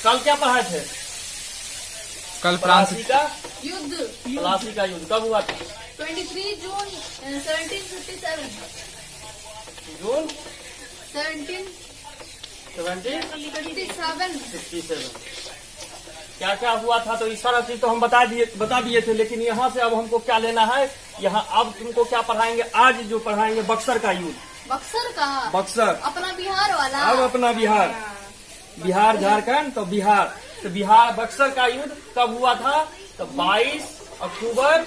कल क्या पढ़ाए थे? कल प्लासी का युद्ध प्लासी का युद्ध कब हुआ था? 23 जून 1757 जून 1757 क्या क्या हुआ था? तो इस सारा चीज तो हम बता दिए थे, लेकिन यहाँ से अब हमको क्या लेना है? यहाँ अब तुमको क्या पढ़ाएंगे? आज जो पढ़ाएंगे बक्सर का युद्ध। बक्सर का बक्सर अपना बिहार वाला। अब अपना बिहार झारखंड तो बिहार, तो बिहार बक्सर का युद्ध कब हुआ था? तो 22 अक्टूबर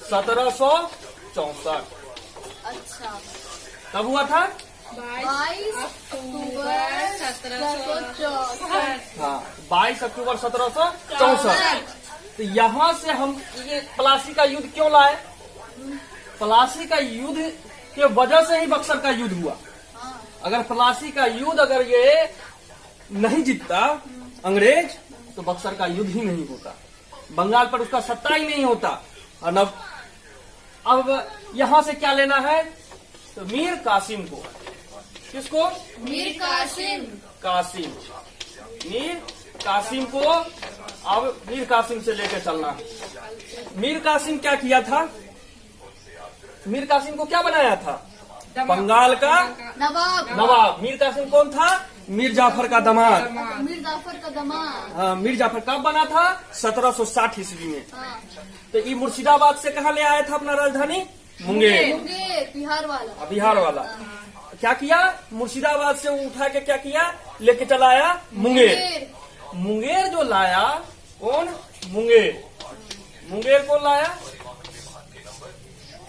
1764। अच्छा, कब हुआ था? 22 अक्टूबर 1764। हाँ, 22 अक्टूबर 1764। तो यहाँ से हम ये प्लासी का युद्ध क्यों लाए? प्लासी का युद्ध के वजह से ही बक्सर का युद्ध हुआ। अगर प्लासी का युद्ध अगर ये नहीं जीतता अंग्रेज तो बक्सर का युद्ध ही नहीं होता, बंगाल पर उसका सत्ता ही नहीं होता। और अब यहाँ से क्या लेना है? तो मीर कासिम को। किसको? मीर कासिम। मीर कासिम को अब मीर कासिम से लेकर चलना है। मीर कासिम क्या किया था? मीर कासिम को क्या बनाया था? बंगाल का नवाब। मीर कासिम कौन था? मीर जाफर का दामाद। मीर जाफर का दामाद। हाँ, मीर जाफर कब बना था? 1760 ईस्वी में। हाँ। तो ये मुर्शिदाबाद से कहाँ ले आया था अपना राजधानी? मुंगेर। बिहार वाला। बिहार वाला। क्या किया? मुर्शिदाबाद से उठा के क्या किया? लेके चला आया मुंगेर। मुंगेर जो लाया कौन? मुंगेर कौन लाया?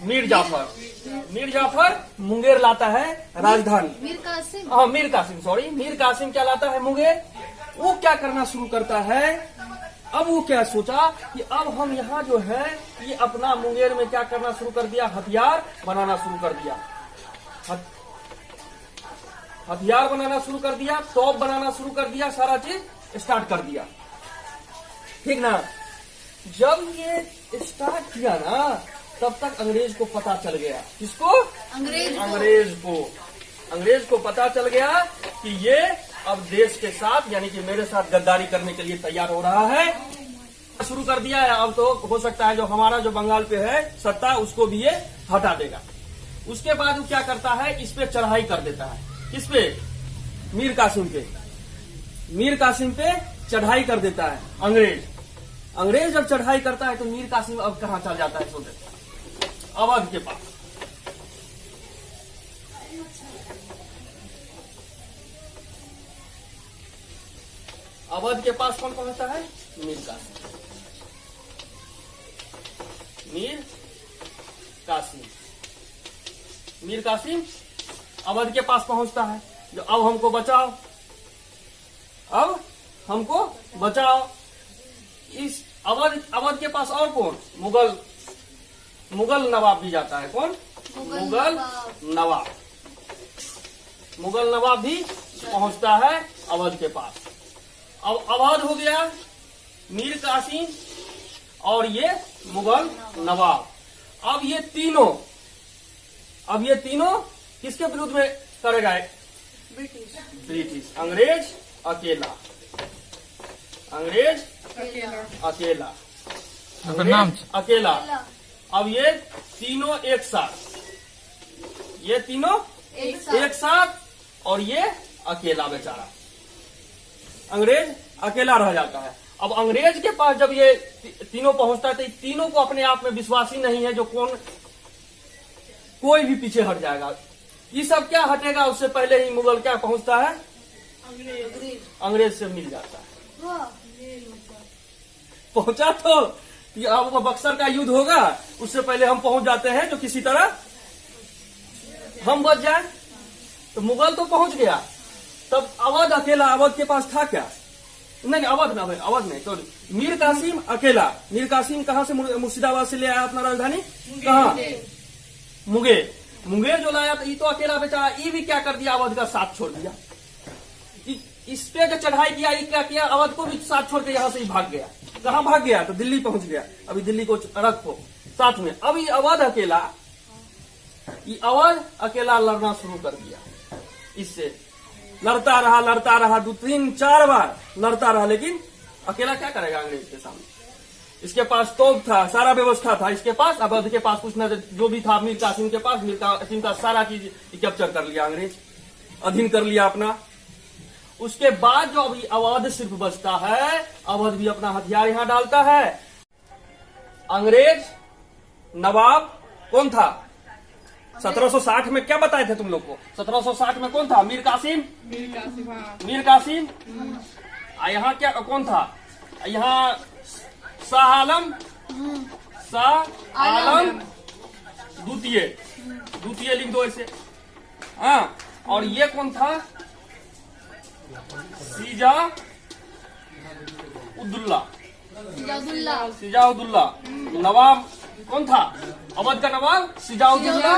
मीर जाफर मुंगेर लाता है राजधानी। मीर कासिम क्या लाता है? मुंगेर। वो क्या करना शुरू करता है? अब वो क्या सोचा कि अब हम यहाँ जो है ये अपना मुंगेर में क्या करना शुरू कर दिया? हथियार बनाना शुरू कर दिया। हथियार बनाना शुरू कर दिया, तोप बनाना शुरू कर दिया, सारा चीज स्टार्ट कर दिया। ठीक ना? जब ये स्टार्ट किया ना तब तक अंग्रेज को पता चल गया। किसको? अंग्रेज को पता चल गया कि ये अब देश के साथ यानी कि मेरे साथ गद्दारी करने के लिए तैयार हो रहा है। शुरू कर दिया है। अब तो हो सकता है जो हमारा जो बंगाल पे है सत्ता उसको भी ये हटा देगा। उसके बाद वो क्या करता है? इस पे चढ़ाई कर देता है। किस पे? मीर कासिम पे चढ़ाई कर देता है अंग्रेज जब चढ़ाई करता है तो मीर कासिम अब कहाँ चल जाता है? सोचते अवध के पास। अवध के पास कौन पहुंचता है? मीर कासिम अवध के पास पहुंचता है। जो अब हमको बचाओ। इस अवध के पास और कौन? मुगल नवाब भी जाता है। कौन? मुगल नवाब भी पहुंचता है अवध के पास। अब अवध हो गया, मीर कासिम और ये मुगल नवाब। अब ये तीनों किसके विरुद्ध में करेगा? ब्रिटिश। अंग्रेज अकेला। अब ये तीनों एक साथ और ये अकेला बेचारा अंग्रेज अकेला रह जाता है। अब अंग्रेज के पास जब ये तीनों पहुंचता है तो तीनों को अपने आप में विश्वास ही नहीं है जो कोई भी पीछे हट जाएगा। ये सब क्या हटेगा? उससे पहले ही मुगल क्या पहुंचता है? अंग्रेज से मिल जाता है। पहुंचा तो अब बक्सर का युद्ध होगा, उससे पहले हम पहुंच जाते हैं तो किसी तरह हम बच जाए। तो मुगल तो पहुंच गया, तब अवध अकेला। अवध के पास था क्या? नहीं, अवध नहीं, सॉरी, मीर कासिम अकेला। मीर कासिम कहाँ से? मुर्शिदाबाद से ले आया अपना राजधानी। कहाँ? मुंगेर जो लाया तो ये तो अकेला बेचारा, ये भी क्या कर दिया? अवध का साथ छोड़ दिया। इस पे जो चढ़ाई किया, ये क्या किया? अवध को भी साथ छोड़ के यहाँ से ही भाग गया। कहाँ भाग गया? तो दिल्ली पहुंच गया। अभी दिल्ली को रखो साथ में। अब ये अवध अकेला लड़ना शुरू कर दिया इससे। लड़ता रहा 2-3-4 बार लड़ता रहा, लेकिन अकेला क्या करेगा अंग्रेज के सामने। इसके पास तोप था, सारा व्यवस्था था इसके पास, अवध के पास कुछ न, जो भी था मीर कासिम के पास, मीर कासिम का सारा चीज कैप्चर कर लिया अंग्रेज, अधीन कर लिया अपना। उसके बाद जो अभी अवध सिर्फ बचता है, अवध भी अपना हथियार यहां डालता है। अंग्रेज नवाब कौन था? 1760 में क्या बताए थे तुम लोग को? 1760 में कौन था? मीर कासिम। यहाँ क्या कौन था? यहाँ शाह आलम द्वितीय लिख दो ऐसे। हाँ, और ये कौन था? सिजाउद्दौला। नवाब कौन था? अवध का नवाब सिजाउद्दौला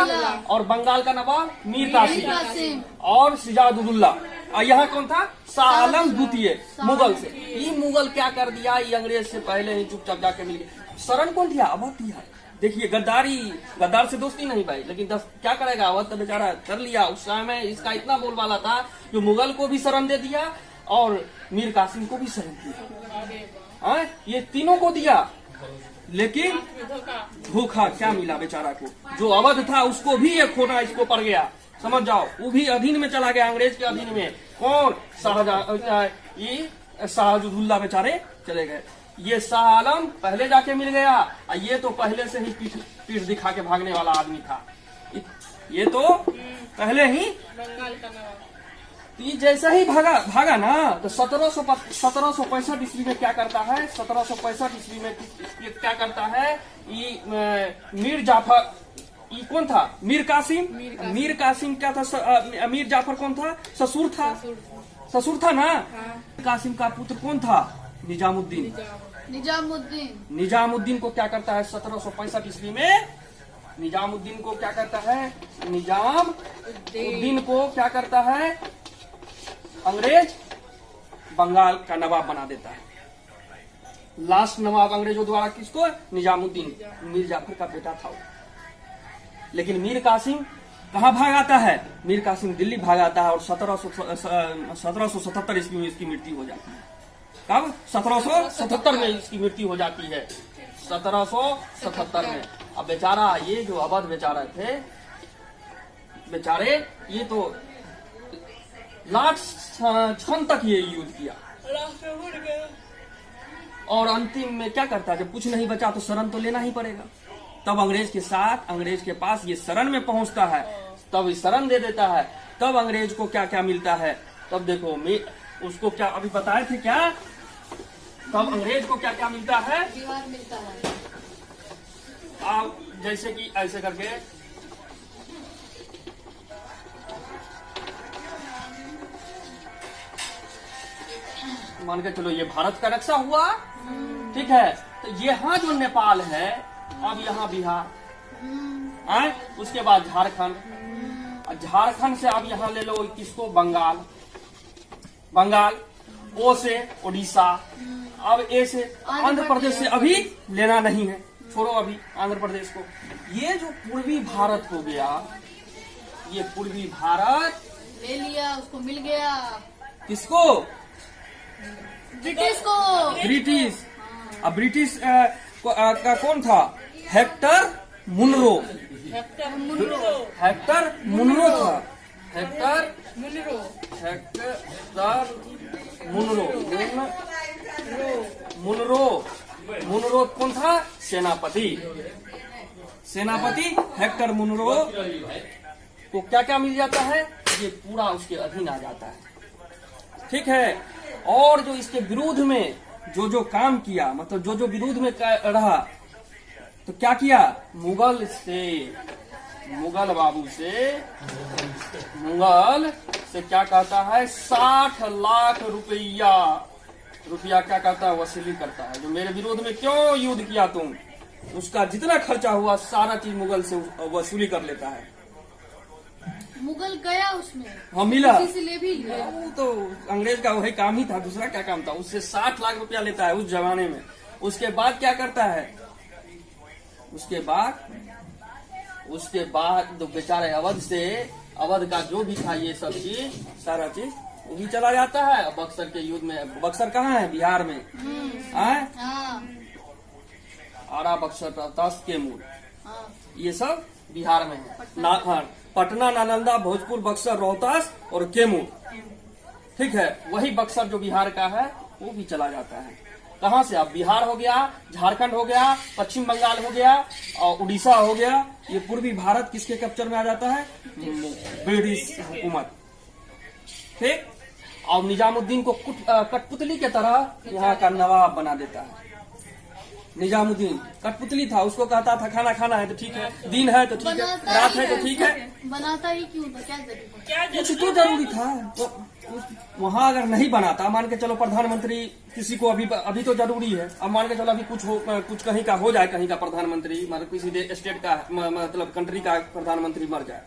और बंगाल का नवाब मीर कासिम और सिजाउद्दौला। यहाँ कौन था? शाह आलम द्वितीय, मुगल से। ये मुगल क्या कर दिया? ये अंग्रेज से पहले ही चुपचाप जाके मिल गया। शरण कौन दिया? अवध दिया। देखिए गद्दार से दोस्ती नहीं भाई, लेकिन क्या करेगा? अवध तो बेचारा कर लिया। उस समय इसका इतना बोलबाला था जो मुगल को भी शरण दे दिया और मीर कासिम को भी शरण दिया। ये तीनों को दिया, लेकिन धोखा क्या मिला बेचारा को? जो अवध था उसको भी ये खोना इसको पड़ गया, समझ जाओ। वो भी अधीन में चला गया, अंग्रेज के अधीन में। कौन? शाहजहाँ बेचारे चले गए। ये शाह आलम पहले जाके मिल गया, ये तो पहले से ही पीठ दिखा के भागने वाला आदमी था। ये तो पहले ही ये जैसा ही भागा ना, तो 1765 ईस्वी में क्या करता है? 1765 ईस्वी में क्या करता है? ये मीर जाफर, ये कौन था? मीर कासिम क्या था? मीर जाफर कौन था? ससुर था ना। कासिम का पुत्र कौन था? निजामुद्दीन को क्या करता है? 1765 ईस्वी में निजामुद्दीन को क्या करता है? निजामुद्दीन को क्या करता है? अंग्रेज बंगाल का नवाब बना देता है। लास्ट नवाब अंग्रेजों द्वारा किसको? निजामुद्दीन, मीर जाफर का बेटा था वो। लेकिन मीर कासिम कहाँ भाग आता है? मीर कासिम दिल्ली भाग आता है और 1777 ईस्वी में इसकी मृत्यु हो जाती है। कब? 1777 में इसकी मृत्यु हो जाती है, 1777 में। अब बेचारा ये जो अवध बेचारे थे, बेचारे ये तो लास्ट क्षण तक ये युद्ध किया और अंतिम में क्या करता है? जब कुछ नहीं बचा तो शरण तो लेना ही पड़ेगा। तब अंग्रेज के साथ, अंग्रेज के पास ये शरण में पहुंचता है, तब शरण दे देता है। तब अंग्रेज को क्या क्या मिलता है? तब देखो उसको क्या अभी बताए थे क्या? तब अंग्रेज को क्या क्या मिलता है? बिहार मिलता है। आप जैसे कि ऐसे करके मान के चलो, ये भारत का नक्शा हुआ, ठीक है। तो यहाँ जो नेपाल है, अब यहाँ बिहार, उसके बाद झारखंड, झारखंड से अब यहाँ ले लो किसको? बंगाल, ओ से उड़ीसा, अब ए से आंध्र प्रदेश से अभी लेना नहीं है, छोड़ो अभी आंध्र प्रदेश को। ये जो पूर्वी भारत हो गया, ये पूर्वी भारत ले लिया, उसको मिल गया। किसको? ब्रिटिश को। ब्रिटिश। अब ब्रिटिश का कौन था? हेक्टर मुनरो था। मुनरो कौन था? सेनापति हेक्टर मुनरो को क्या क्या मिल जाता है? ये पूरा उसके अधीन आ जाता है, ठीक है। और जो इसके विरोध में जो काम किया, मतलब जो विरोध में रहा, तो क्या किया? मुगल से क्या कहता है? 60 लाख रुपया क्या कहता है? वसूली करता है। जो मेरे विरोध में क्यों युद्ध किया तुम, उसका जितना खर्चा हुआ सारा चीज मुगल से वसूली कर लेता है। मुगल गया उसमें, हाँ मिला, से ले भी लिया। वो तो अंग्रेज का वही काम ही था, दूसरा क्या काम था? उससे 60 लाख रुपया लेता है उस जमाने में। उसके बाद क्या करता है? उसके बाद तो बेचारे अवध का जो भी था ये सब चीज, सारा चीज वो भी चला जाता है। और बक्सर के युद्ध में, बक्सर कहाँ है? बिहार में। आए? हाँ आरा, बक्सर, रोहतास, कैमूर, हाँ ये सब बिहार में है। हाँ, पटना, नालंदा, भोजपुर, बक्सर, रोहतास और कैमूर, ठीक है। वही बक्सर जो बिहार का है वो भी चला जाता है। कहाँ से? अब बिहार हो गया, झारखंड हो गया, पश्चिम बंगाल हो गया और उड़ीसा हो गया। ये पूर्वी भारत किसके कैप्चर में आ जाता है? ब्रिटिश हुकूमत, ठीक। और निजामुद्दीन को कठपुतली के तरह यहाँ का नवाब बना देता है। निजामुद्दीन कठपुतली था, उसको कहता था खाना खाना है तो ठीक है, दिन है तो ठीक है, रात है तो ठीक है। बनाता ही क्यों था? क्या जरूरत? कुछ तो जरूरी था। वहाँ अगर नहीं बनाता, मान के चलो प्रधानमंत्री किसी को अभी तो जरूरी है। अब मान के चलो अभी कुछ कहीं का हो जाए, कहीं का प्रधानमंत्री, मतलब किसी स्टेट का, मतलब कंट्री का प्रधानमंत्री मर जाए,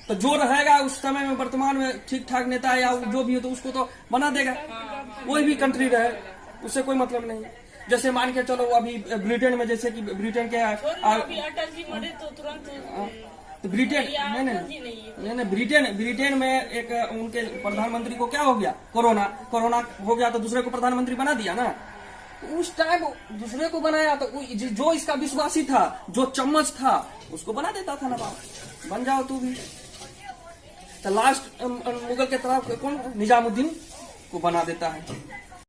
तो जो रहेगा उस समय में वर्तमान में ठीक ठाक नेता या जो भी हो तो उसको तो बना देगा, कोई भी कंट्री रहे, उससे कोई मतलब नहीं। जैसे मान के चलो अभी ब्रिटेन में, जैसे कि ब्रिटेन के अटल जी मरे तो तुरंत तो ब्रिटेन नहीं, ब्रिटेन में एक उनके प्रधानमंत्री को क्या हो गया? कोरोना हो गया तो दूसरे को प्रधानमंत्री बना दिया ना। तो उस टाइम दूसरे को बनाया तो जो इसका विश्वासी था, जो चम्मच था, उसको बना देता था नवाब, बन जाओ तू भी। तो लास्ट मुगल के तरफ कौन? निजामुद्दीन को बना देता है।